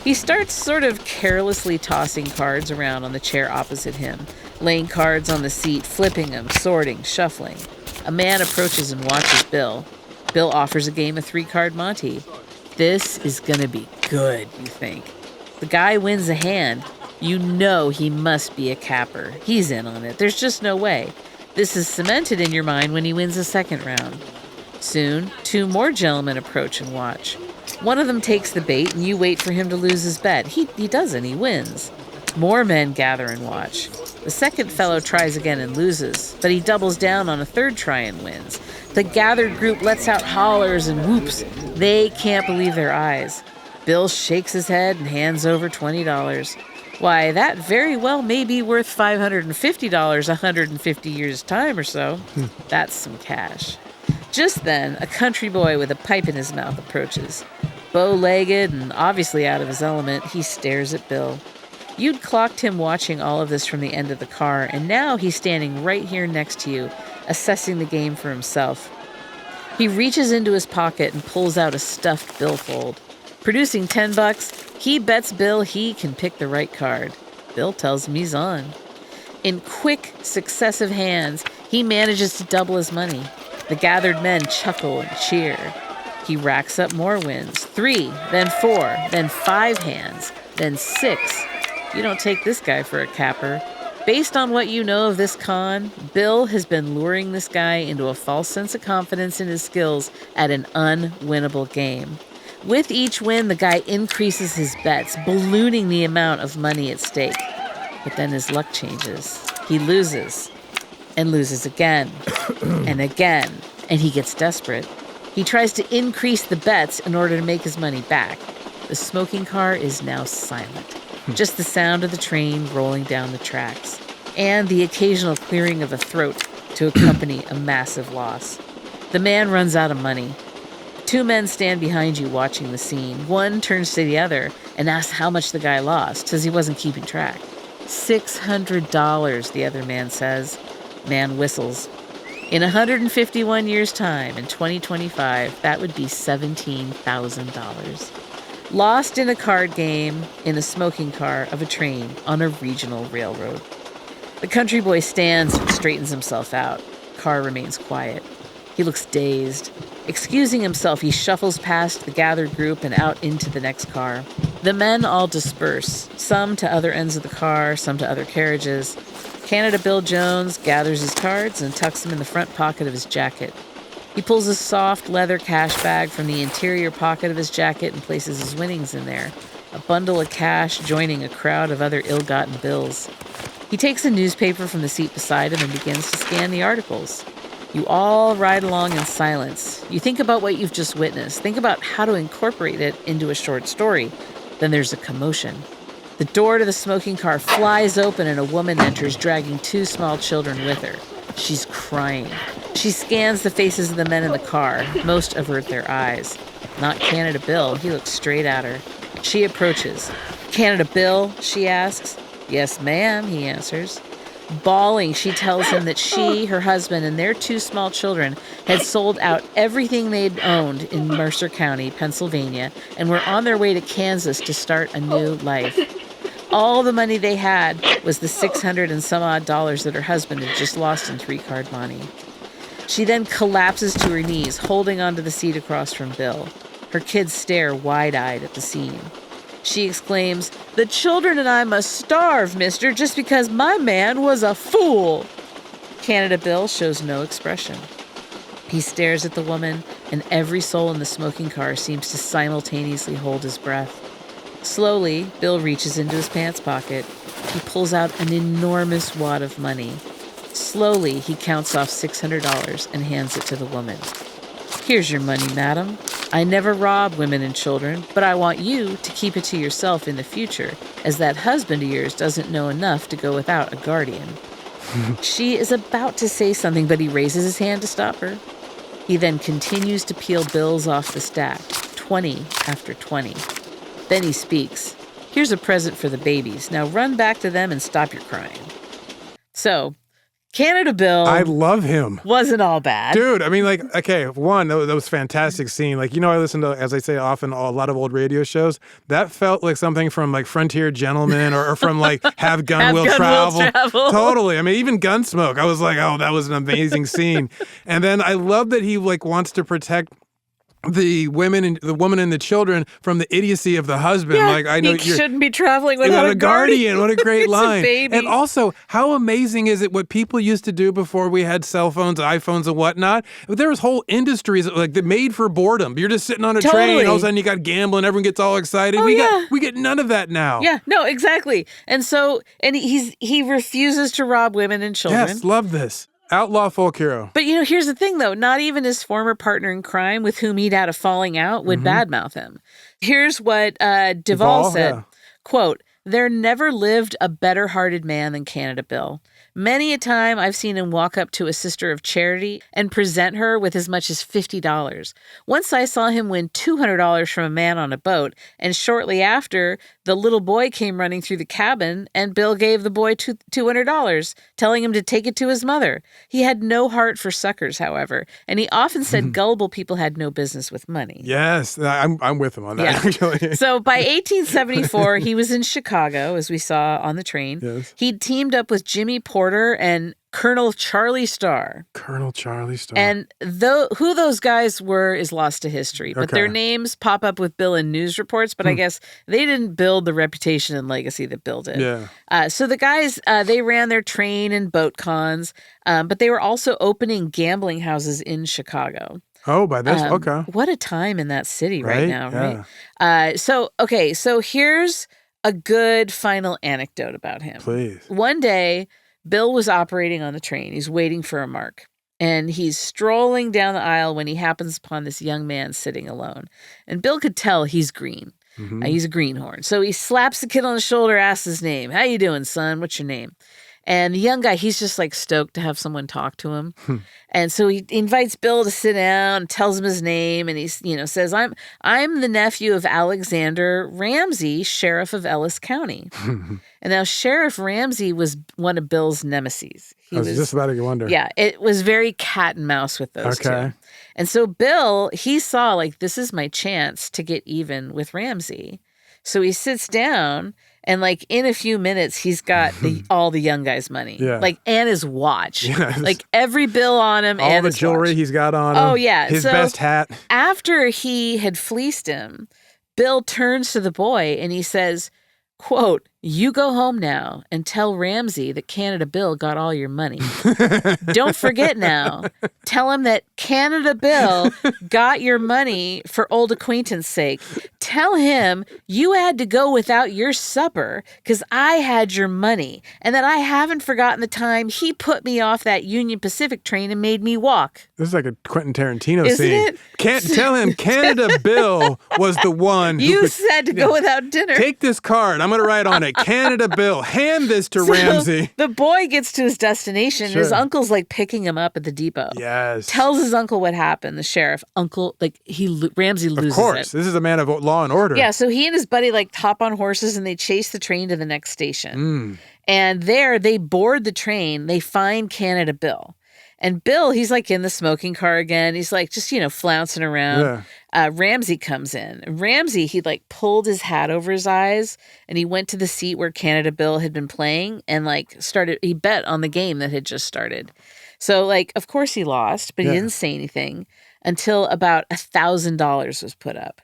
He starts sort of carelessly tossing cards around on the chair opposite him, laying cards on the seat, flipping them, sorting, shuffling. A man approaches and watches Bill. Bill offers a game of 3-card monte. This is gonna be good, you think. The guy wins a hand. You know he must be a capper. He's in on it. There's just no way. This is cemented in your mind when he wins a second round. Soon, 2 more gentlemen approach and watch. One of them takes the bait and you wait for him to lose his bet. He doesn't. He wins. More men gather and watch. The second fellow tries again and loses, but he doubles down on a third try and wins. The gathered group lets out hollers and whoops. They can't believe their eyes. Bill shakes his head and hands over $20. Why, that very well may be worth $550 150 years' time or so. That's some cash. Just then, a country boy with a pipe in his mouth approaches. Bow-legged and obviously out of his element, he stares at Bill. You'd clocked him watching all of this from the end of the car, and now he's standing right here next to you, assessing the game for himself. He reaches into his pocket and pulls out a stuffed billfold. Producing $10, he bets Bill he can pick the right card. Bill tells him he's on. In quick, successive hands, he manages to double his money. The gathered men chuckle and cheer. He racks up more wins. 3, then 4, then 5 hands, then 6. You don't take this guy for a capper. Based on what you know of this con, Bill has been luring this guy into a false sense of confidence in his skills at an unwinnable game. With each win, the guy increases his bets, ballooning the amount of money at stake. But then his luck changes. He loses, and loses again, and again, and he gets desperate. He tries to increase the bets in order to make his money back. The smoking car is now silent. Just the sound of the train rolling down the tracks, and the occasional clearing of a throat to accompany a massive loss. The man runs out of money. 2 men stand behind you watching the scene. One turns to the other and asks how much the guy lost, says he wasn't keeping track. $600, the other man says. Man whistles. In 151 years' time, in 2025, that would be $17,000. Lost in a card game, in a smoking car of a train on a regional railroad. The country boy stands and straightens himself out. Car remains quiet. He looks dazed. Excusing himself, he shuffles past the gathered group and out into the next car. The men all disperse, some to other ends of the car, some to other carriages. Canada Bill Jones gathers his cards and tucks them in the front pocket of his jacket. He pulls a soft leather cash bag from the interior pocket of his jacket and places his winnings in there, a bundle of cash joining a crowd of other ill-gotten bills. He takes a newspaper from the seat beside him and begins to scan the articles. You all ride along in silence. You think about what you've just witnessed. Think about how to incorporate it into a short story. Then there's a commotion. The door to the smoking car flies open and a woman enters, dragging 2 small children with her. She's crying. She scans the faces of the men in the car. Most avert their eyes. Not Canada Bill. He looks straight at her. She approaches. "Canada Bill?" she asks. "Yes, ma'am," he answers. Bawling, she tells him that she, her husband, and their 2 small children had sold out everything they'd owned in Mercer County, Pennsylvania, and were on their way to Kansas to start a new life. All the money they had was the $600 and some odd that her husband had just lost in 3-card monte. She then collapses to her knees, holding onto the seat across from Bill. Her kids stare wide-eyed at the scene. She exclaims, "The children and I must starve, mister, just because my man was a fool." Canada Bill shows no expression. He stares at the woman, and every soul in the smoking car seems to simultaneously hold his breath. Slowly, Bill reaches into his pants pocket. He pulls out an enormous wad of money. Slowly, he counts off $600 and hands it to the woman. "Here's your money, madam. I never rob women and children, but I want you to keep it to yourself in the future, as that husband of yours doesn't know enough to go without a guardian." She is about to say something, but he raises his hand to stop her. He then continues to peel bills off the stack, 20 after 20. Then he speaks. "Here's a present for the babies. Now run back to them and stop your crying." So, Canada Bill. I love him. Wasn't all bad. Dude, I mean, like, okay, one, that was fantastic scene. Like, I listen to, as I say often, a lot of old radio shows. That felt like something from, like, Frontier Gentlemen or from, like, Have Gun Will Travel. Totally. I mean, even Gunsmoke. I was like, oh, that was an amazing scene. And then I love that he, like, wants to protect the women and the woman and the children from the idiocy of the husband. Yeah, like, I know you shouldn't be traveling without a guardian. What a great line. A baby. And also, how amazing is it what people used to do before we had cell phones, iPhones and whatnot? There was whole industries like that made for boredom. You're just sitting on a train, and all of a sudden you got gambling, everyone gets all excited. Oh, We get none of that now. Yeah, no, exactly. And so, and he refuses to rob women and children. Yes, love this. Outlaw folk hero. But, here's the thing, though. Not even his former partner in crime with whom he'd had a falling out would badmouth him. Here's what Duvall said. Yeah. Quote, "There never lived a better-hearted man than Canada Bill. Many a time I've seen him walk up to a sister of charity and present her with as much as $50. Once I saw him win $200 from a man on a boat, and shortly after, the little boy came running through the cabin, and Bill gave the boy $200, telling him to take it to his mother. He had no heart for suckers, however, and he often said gullible people had no business with money." Yes, I'm with him on that, actually. So by 1874, he was in Chicago, as we saw on the train. Yes. He'd teamed up with Jimmy Porter and Colonel Charlie Starr. Colonel Charlie Starr. And who those guys were is lost to history. But their names pop up with Bill in news reports, but I guess they didn't build the reputation and legacy that Bill did. Yeah. So the guys, they ran their train and boat cons, but they were also opening gambling houses in Chicago. Oh, by this? Okay. What a time in that city right now, Yeah. right? So here's a good final anecdote about him. Please. One day, Bill was operating on the train. He's waiting for a mark. And he's strolling down the aisle when he happens upon this young man sitting alone. And Bill could tell he's green. He's a greenhorn. So he slaps the kid on the shoulder, asks his name. "How you doing, son? What's your name?" And the young guy, he's just like stoked to have someone talk to him. And so he invites Bill to sit down, tells him his name, and he says, I'm the nephew of Alexander Ramsey, sheriff of Ellis County. And now Sheriff Ramsey was one of Bill's nemesis. I was just about to wonder. Yeah, it was very cat and mouse with those two. And so Bill, he saw, like, this is my chance to get even with Ramsey. So he sits down And like in a few minutes, he's got all the young guy's money. Yeah. Like, and his watch. Yes. Like every bill on him all and the his jewelry watch. he's got on him. Oh, yeah. His So best hat. After he had fleeced him, Bill turns to the boy and he says, quote, "You go home now and tell Ramsey that Canada Bill got all your money. Don't forget now. Tell him that Canada Bill got your money for old acquaintance sake. Tell him you had to go without your supper because I had your money and that I haven't forgotten the time he put me off that Union Pacific train and made me walk." This is like a Quentin Tarantino Isn't scene. it? Can't tell him Canada Bill was the one who You said to go without dinner. Take this card. I'm going to write on it, Canada Bill. Hand this to Ramsey. The boy gets to his destination and his Sure. uncle's like picking him up at the depot. Yes. Tells his uncle what happened. The sheriff, uncle, like Ramsey loses Of course. it. This is a man of law and order. Yeah, so he and his buddy like hop on horses and they chase the train to the next station. And there they board the train. They find Canada Bill. And Bill, he's like in the smoking car again. He's like just, flouncing around. Yeah. Ramsey comes in. Ramsey, he like pulled his hat over his eyes and he went to the seat where Canada Bill had been playing and like he bet on the game that had just started. So like, of course he lost, but he didn't say anything until about $1,000 was put up.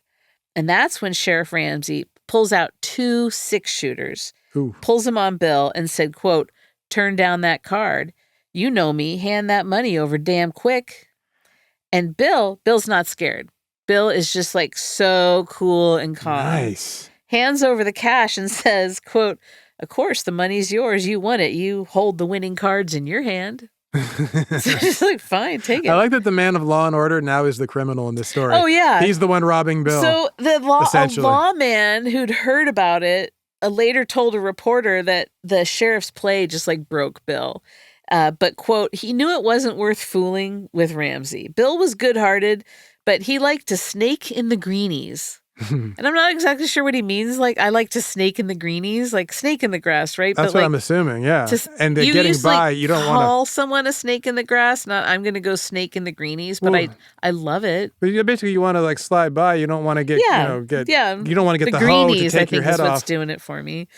And that's when Sheriff Ramsey pulls out 2 6-shooters, pulls them on Bill and said, quote, "Turn down that card. You know me, hand that money over damn quick." And Bill's not scared. Bill is just like so cool and calm. Nice. Hands over the cash and says, quote, "Of course, the money's yours. You won it. You hold the winning cards in your hand." So just like, fine, take it. I like that the man of law and order now is the criminal in this story. Oh, yeah. He's the one robbing Bill. So a lawman who'd heard about it later told a reporter that the sheriff's play just like broke Bill. But, quote, he knew it wasn't worth fooling with Ramsey. Bill was good-hearted, but he liked to snake in the greenies. And I'm not exactly sure what he means. Like, I like to snake in the greenies, like snake in the grass, right? That's but what I'm assuming, yeah. And they're getting used, by, like, you don't want to... call someone a snake in the grass. Not, I'm going to go snake in the greenies, but I love it. But basically, you want to like slide by. You don't want to get, you don't want to get the hoe to greenies, take your head is what's off. doing it for me.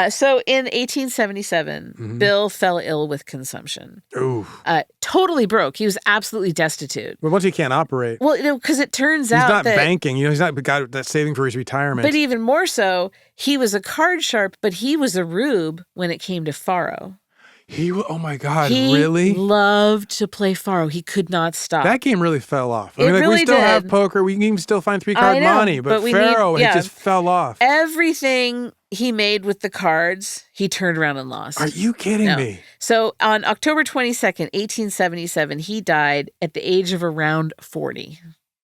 So in 1877, Bill fell ill with consumption. Ooh. Totally broke. He was absolutely destitute. But once he can't operate. Well, because it turns out he's not that banking. He's not got that saving for his retirement. But even more so, he was a card sharp, but he was a rube when it came to faro. Oh my God, he really? Loved to play faro. He could not stop. That game really fell off. It really we still did. have poker. We can even still find 3-card money, but faro, it just fell off. Everything he made with the cards, he turned around and lost. Are you kidding me? So on October 22nd, 1877, he died at the age of around 40.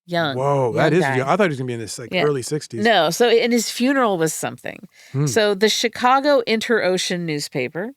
Young. Whoa, that is young. I thought he was going to be in his early 60s. No, and his funeral was something. So the Chicago Inter-Ocean newspaper,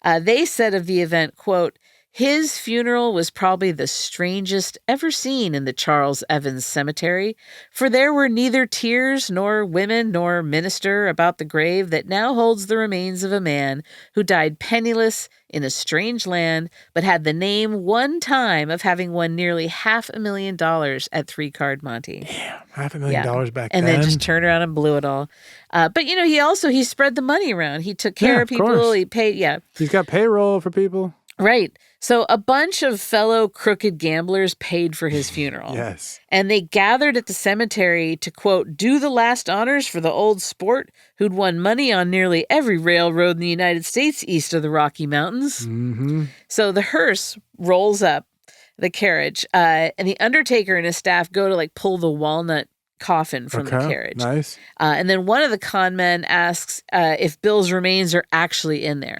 they said of the event, quote, "His funeral was probably the strangest ever seen in the Charles Evans Cemetery, for there were neither tears nor women nor minister about the grave that now holds the remains of a man who died penniless in a strange land, but had the name one time of having won nearly $500,000 at 3-card monte." Damn, $500,000 back and then. then just turned around and blew it all. But he spread the money around. He took care of people. Course. He paid. Yeah, he's got payroll for people. Right. So a bunch of fellow crooked gamblers paid for his funeral. Yes. And they gathered at the cemetery to, quote, "do the last honors for the old sport who'd won money on nearly every railroad in the United States east of the Rocky Mountains." Mm-hmm. So the hearse rolls up, the carriage, and the undertaker and his staff go to like pull the walnut coffin from the carriage. Nice. And then one of the con men asks if Bill's remains are actually in there.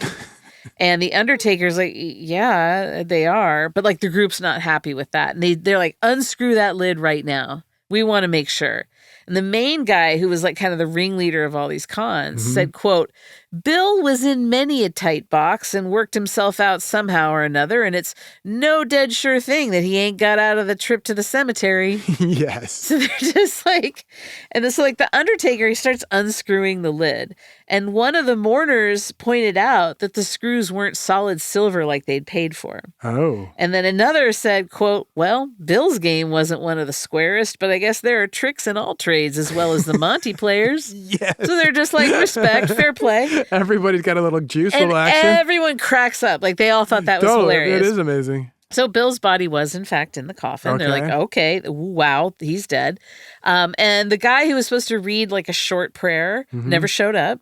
And the undertaker's like, "Yeah, they are." But like the group's not happy with that. And they're like, "Unscrew that lid right now. We want to make sure." And the main guy, who was like kind of the ringleader of all these cons, said, quote, "Bill was in many a tight box and worked himself out somehow or another, and it's no dead sure thing that he ain't got out of the trip to the cemetery." Yes. So they're just like, and so like the undertaker, he starts unscrewing the lid. And one of the mourners pointed out that the screws weren't solid silver like they'd paid for. Oh. And then another said, quote, well, Bill's game wasn't one of the squarest, but I guess there are tricks in all trades as well as the Monte players. Yes. So they're just like, respect, fair play. Everybody's got a little juice, and little action. Everyone cracks up. Like they all thought that was hilarious. It is amazing. So Bill's body was, in fact, in the coffin. Okay. They're like, okay, wow, he's dead. And the guy who was supposed to read like a short prayer never showed up.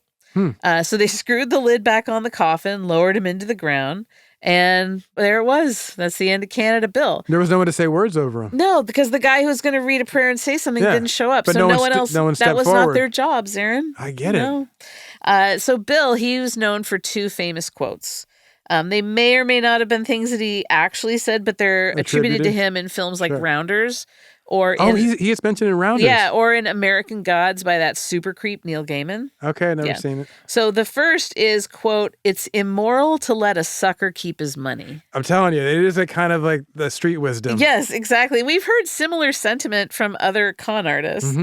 So they screwed the lid back on the coffin, lowered him into the ground, and there it was. That's the end of Canada Bill. There was no one to say words over him. No, because the guy who was going to read a prayer and say something didn't show up. But so no one else, that was forward. not their job, Zaron. I get it. So Bill, he was known for two famous quotes. They may or may not have been things that he actually said, but they're attributed to him in films like Rounders. Or he gets mentioned in Rounders. Yeah, or in American Gods by that super creep Neil Gaiman. Okay, I've never seen it. So the first is, quote, it's immoral to let a sucker keep his money. I'm telling you, it is a kind of like the street wisdom. Yes, exactly. We've heard similar sentiment from other con artists.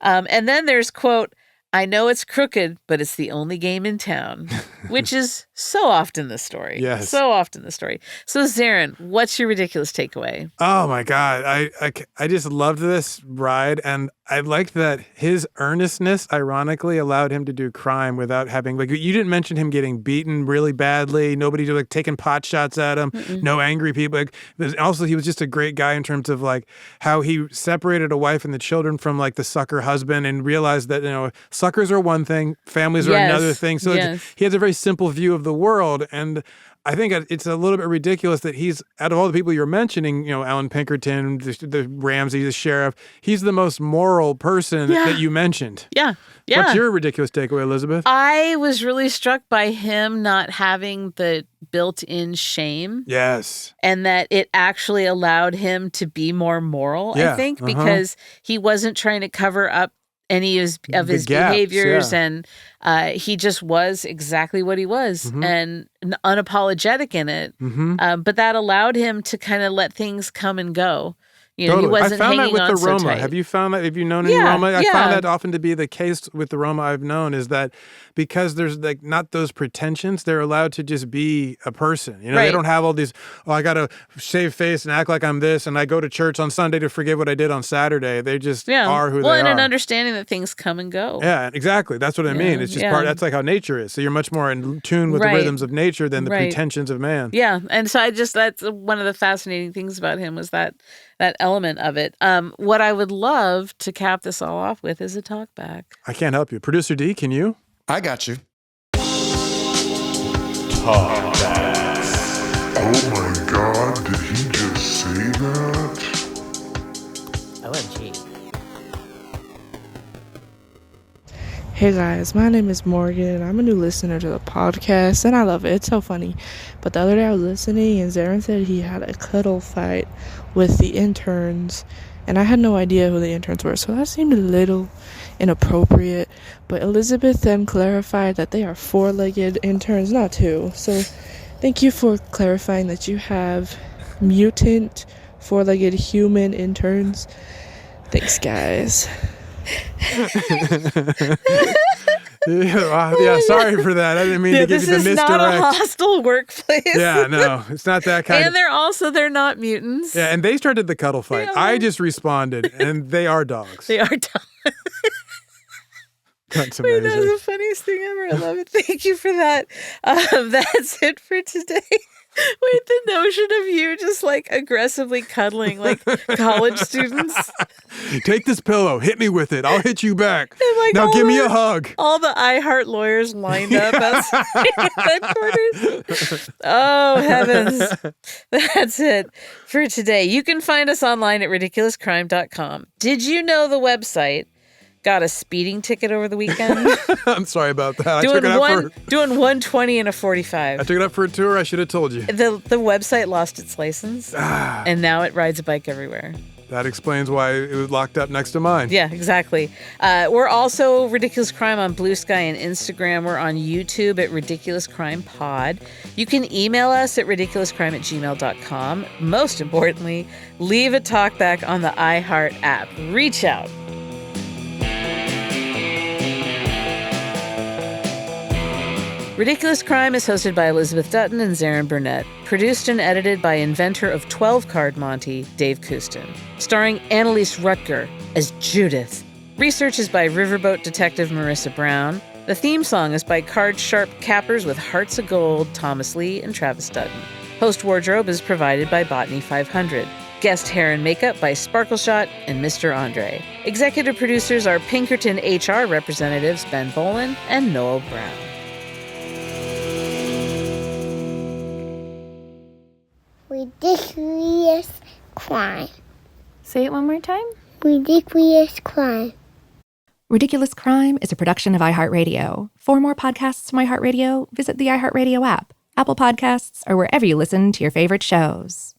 And then there's, quote, I know it's crooked, but it's the only game in town, which is so often the story. Yes. So often the story. So, Zaron, what's your ridiculous takeaway? Oh, my God. I just loved this ride, and I liked that his earnestness, ironically, allowed him to do crime without having, like, you didn't mention him getting beaten really badly. Nobody like taking pot shots at him. No angry people. Like, also, he was just a great guy in terms of, like, how he separated a wife and the children from, like, the sucker husband and realized that, you know, suckers are one thing, families are another thing. So he has a very simple view of the world. And I think it's a little bit ridiculous that he's, out of all the people you're mentioning, you know, Alan Pinkerton, the Ramsey, the sheriff, he's the most moral person that you mentioned. Yeah. What's your ridiculous takeaway, Elizabeth? I was really struck by him not having the built-in shame. Yes. And that it actually allowed him to be more moral, I think, because he wasn't trying to cover up any of his gaps, behaviors, and he just was exactly what he was, and unapologetic in it. But that allowed him to kind of let things come and go. You know, he wasn't hanging on so tight. I found that with the Roma. Have you found that? Have you known any Roma? I found that often to be the case with the Roma I've known, is that because there's like not those pretensions, they're allowed to just be a person. You know, they don't have all these, I got to shave face and act like I'm this, and I go to church on Sunday to forget what I did on Saturday. They just are who they are. Well, and an understanding that things come and go. Yeah, exactly. That's what I mean. It's just that's like how nature is. So you're much more in tune with the rhythms of nature than the pretensions of man. Yeah, and so that's one of the fascinating things about him was that element of it. What I would love to cap this all off with is a talk back. I can't help you. Producer D, can you? I got you. Talk back. Oh my God, did he just say that? OMG. Hey guys, my name is Morgan. I'm a new listener to the podcast, and I love it. It's so funny. But the other day I was listening, and Zaron said he had a cuddle fight with the interns, and I had no idea who the interns were, so that seemed a little inappropriate. But Elizabeth then clarified that they are four-legged interns, not two. So thank you for clarifying that you have mutant, four-legged human interns. Thanks, guys. Sorry for that. I didn't mean to give you the misdirect. This is not a hostile workplace. Yeah, no, it's not that kind. And they're not mutants. Yeah, and they started the cuddle fight. I just responded, and they are dogs. They are dogs. That's amazing. Wait, that was the funniest thing ever. I love it. Thank you for that. That's it for today. Wait, the notion of you just like aggressively cuddling like college students. Take this pillow, hit me with it. I'll hit you back. Like now give me a hug. All the iHeart lawyers lined up outside headquarters. Oh, heavens. That's it for today. You can find us online at ridiculouscrime.com. Did you know the website got a speeding ticket over the weekend? I'm sorry about that. Doing 120 and a 45. I took it up for a tour. I should have told you. The website lost its license, and now it rides a bike everywhere. That explains why it was locked up next to mine. Yeah, exactly. We're also Ridiculous Crime on Blue Sky and Instagram. We're on YouTube at Ridiculous Crime Pod. You can email us at ridiculouscrime@gmail.com. Most importantly, leave a talkback on the iHeart app. Reach out. Ridiculous Crime is hosted by Elizabeth Dutton and Zaron Burnett. Produced and edited by inventor of 12-card Monte, Dave Kustin. Starring Annalise Rutger as Judith. Research is by riverboat detective Marissa Brown. The theme song is by Card Sharp Cappers with Hearts of Gold, Thomas Lee and Travis Dutton. Host wardrobe is provided by Botany 500. Guest hair and makeup by Sparkleshot and Mr. Andre. Executive producers are Pinkerton HR representatives Ben Bolin and Noel Brown. Ridiculous crime. Say it one more time. Ridiculous crime. Ridiculous Crime is a production of iHeartRadio. For more podcasts from iHeartRadio, visit the iHeartRadio app, Apple Podcasts, or wherever you listen to your favorite shows.